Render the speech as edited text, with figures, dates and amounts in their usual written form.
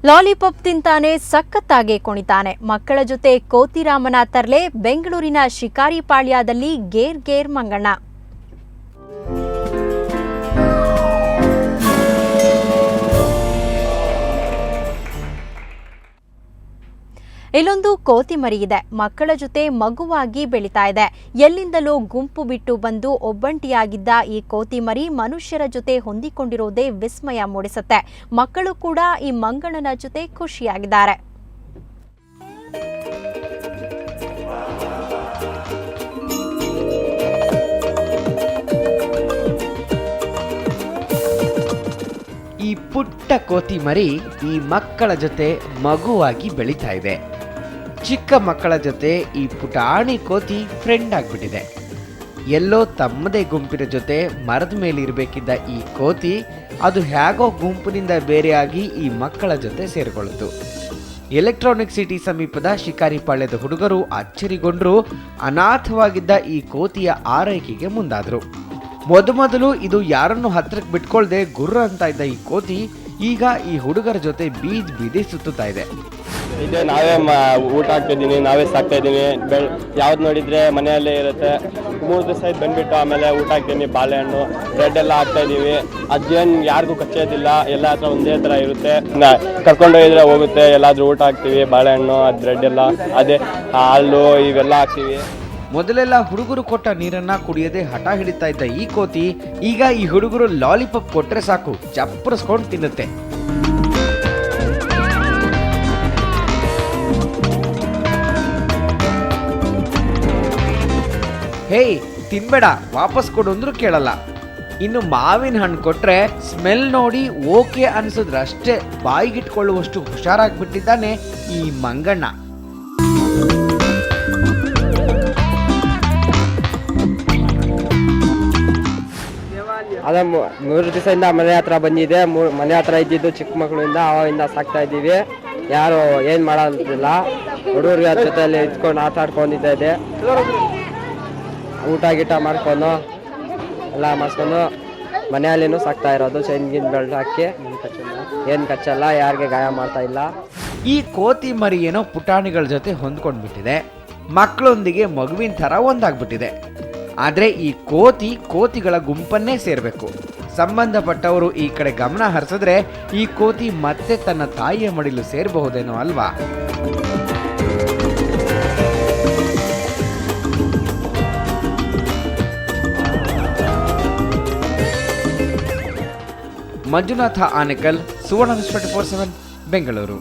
Lollipop ತಿಂತಾನೆ, ಸಖತ್ತಾಗೆ ಕುಣಿತಾನೆ. ಮಕ್ಕಳ ಜೊತೆ ಕೋತಿರಾಮನ ತರ್ಲೆ. ಬೆಂಗಳೂರಿನ ಶಿಕಾರಿಪಾಳ್ಯದಲ್ಲಿ ಗೇರ್ ಗೇರ್ ಮಂಗಣ್ಣ. ಇಲ್ಲೊಂದು ಕೋತಿ ಮರಿ ಇದೆ. ಮಕ್ಕಳ ಜೊತೆ ಮಗುವಾಗಿ ಬೆಳೀತಾ ಇದೆ. ಎಲ್ಲಿಂದಲೋ ಗುಂಪು ಬಿಟ್ಟು ಬಂದು ಒಬ್ಬಂಟಿಯಾಗಿದ್ದ ಈ ಕೋತಿ ಮರಿ ಮನುಷ್ಯರ ಜೊತೆ ಹೊಂದಿಕೊಂಡಿರೋದೇ ವಿಸ್ಮಯ ಮೂಡಿಸುತ್ತೆ. ಮಕ್ಕಳು ಕೂಡ ಈ ಮಂಗಣ್ಣನ ಜೊತೆ ಖುಷಿಯಾಗಿದ್ದಾರೆ. ಈ ಪುಟ್ಟ ಕೋತಿ ಮರಿ ಈ ಮಕ್ಕಳ ಜೊತೆ ಮಗುವಾಗಿ ಬೆಳೀತಾ ಇದೆ. ಚಿಕ್ಕ ಮಕ್ಕಳ ಜೊತೆ ಈ ಪುಟಾಣಿ ಕೋತಿ ಫ್ರೆಂಡ್ ಆಗ್ಬಿಟ್ಟಿದೆ. ಎಲ್ಲೋ ತಮ್ಮದೇ ಗುಂಪಿನ ಜೊತೆ ಮರದ ಮೇಲೆ ಇರಬೇಕಿದ್ದ ಈ ಕೋತಿ ಅದು ಹೇಗೋ ಗುಂಪಿನಿಂದ ಬೇರೆಯಾಗಿ ಈ ಮಕ್ಕಳ ಜೊತೆ ಸೇರಿಕೊಳ್ಳುತ್ತು. ಎಲೆಕ್ಟ್ರಾನಿಕ್ ಸಿಟಿ ಸಮೀಪದ ಶಿಕಾರಿಪಾಳ್ಯದ ಹುಡುಗರು ಅಚ್ಚರಿಗೊಂಡ್ರು. ಅನಾಥವಾಗಿದ್ದ ಈ ಕೋತಿಯ ಆರೈಕೆಗೆ ಮುಂದಾದ್ರು. ಮೊದಲು ಇದು ಯಾರನ್ನು ಹತ್ರಕ್ಕೆ ಬಿಟ್ಕೊಳ್ದೆ ಗುರ್ರ ಅಂತ ಇದ್ದ ಈ ಕೋತಿ ಈಗ ಈ ಹುಡುಗರ ಜೊತೆ ಬೀದಿ ಸುತ್ತುತ್ತಾ ಇದೆ. ಇದೆ ನಾವೇ ಊಟ ಹಾಕ್ತಿದ್ದೀನಿ, ನಾವೇ ಸಾಕ್ತಾ ಇದ್ದೀನಿ. ಯಾವ್ದು ನೋಡಿದ್ರೆ ಮನೆಯಲ್ಲೇ ಇರುತ್ತೆ. 3 ದಿವಸ ಆಯ್ತು ಬಂದ್ಬಿಟ್ಟು ಆಮೇಲೆ ಊಟ ಹಾಕ್ತೀನಿ. ಬಾಳೆಹಣ್ಣು, ಬ್ರೆಡ್ ಎಲ್ಲ ಹಾಕ್ತಾ ಇದೀವಿ. ಅದೇನು ಯಾರಿಗೂ ಕಚ್ಚೋದಿಲ್ಲ, ಎಲ್ಲ ಹತ್ರ ಒಂದೇ ಥರ ಇರುತ್ತೆ. ಕರ್ಕೊಂಡೋಗಿದ್ರೆ ಹೋಗುತ್ತೆ. ಎಲ್ಲಾದ್ರೂ ಊಟ ಹಾಕ್ತೀವಿ, ಬಾಳೆಹಣ್ಣು, ಅದು ಬ್ರೆಡ್ ಎಲ್ಲ, ಅದೇ ಹಾಲು ಇವೆಲ್ಲ ಹಾಕ್ತೀವಿ. ಮೊದಲೆಲ್ಲ ಹುಡುಗರು ಕೊಟ್ಟ ನೀರನ್ನ ಕುಡಿಯದೆ ಹಠ ಹಿಡಿತಾ ಇದ್ದ ಈ ಕೋತಿ ಈಗ ಈ ಹುಡುಗರು ಲಾಲಿಪಾಪ್ ಕೊಟ್ರೆ ಸಾಕು ಚಪ್ಪರಿಸ್ಕೊಂಡು ತಿನ್ನುತ್ತೆ. ಹೇಯ್ ತಿನ್ಬೇಡ, ವಾಪಸ್ ಕೊಡು ಅಂದ್ರೂ ಕೇಳಲ್ಲ. ಇನ್ನು ಮಾವಿನ ಹಣ್ಣು ಕೊಟ್ರೆ ಸ್ಮೆಲ್ ನೋಡಿ ಓಕೆ ಅನ್ಸಿದ್ರಷ್ಟೇ ಬಾಯಿಗಿಟ್ಕೊಳ್ಳುವಷ್ಟು ಹುಷಾರಾಗ್ಬಿಟ್ಟಿದ್ದಾನೆ ಈ ಮಂಗಣ್ಣ. ಅದೇ 3 ದಿವಸದಿಂದ ಮನೆ ಹತ್ರ ಬಂದಿದೆ. ಮನೆ ಹತ್ರ ಇದ್ದಿದ್ದು ಚಿಕ್ಕ ಮಕ್ಕಳಿಂದ ಅವಾಗಿಂದ ಸಾಕ್ತಾ ಇದ್ದೀವಿ. ಯಾರು ಏನು ಮಾಡೋದಿಲ್ಲ. ಹುಡುಗರಿಗೆ ಜೊತೆಯಲ್ಲಿ ಇಟ್ಕೊಂಡು ಆಟ ಆಡ್ಕೊಂಡಿದ್ದ ಇದೆ. ಊಟ ಗೀಟ ಮಾಡ್ಕೊಂಡು ಎಲ್ಲ ಮಾಡಿಸ್ಕೊಂಡು ಮನೆಯಲ್ಲಿನೂ ಸಾಕ್ತಾ ಇರೋದು. ಚೈನ್ಗಿನ್ ಬೆಲ್ಟ್ ಹಾಕಿ ಏನು ಕಚ್ಚಲ್ಲ, ಯಾರಿಗೆ ಗಾಯ ಮಾಡ್ತಾ ಇಲ್ಲ. ಈ ಕೋತಿ ಮರಿ ಏನೋ ಪುಟಾಣಿಗಳ ಜೊತೆ ಹೊಂದ್ಕೊಂಡ್ಬಿಟ್ಟಿದೆ. ಮಕ್ಕಳೊಂದಿಗೆ ಮಗುವಿನ ಥರ ಒಂದಾಗ್ಬಿಟ್ಟಿದೆ. ಆದರೆ ಈ ಕೋತಿಗಳ ಗುಂಪನ್ನೇ ಸೇರಬೇಕು. ಸಂಬಂಧಪಟ್ಟವರು ಈ ಕಡೆ ಗಮನ ಹರಿಸಿದ್ರೆ ಈ ಕೋತಿ ಮತ್ತೆ ತನ್ನ ತಾಯಿಯ ಮಡಿಲು ಸೇರಬಹುದೇನೋ ಅಲ್ವಾ? ಮಂಜುನಾಥ ಆನೆಕಲ್, ಸುವರ್ಣ ನ್ಯೂಸ್ 24/7 ಬೆಂಗಳೂರು.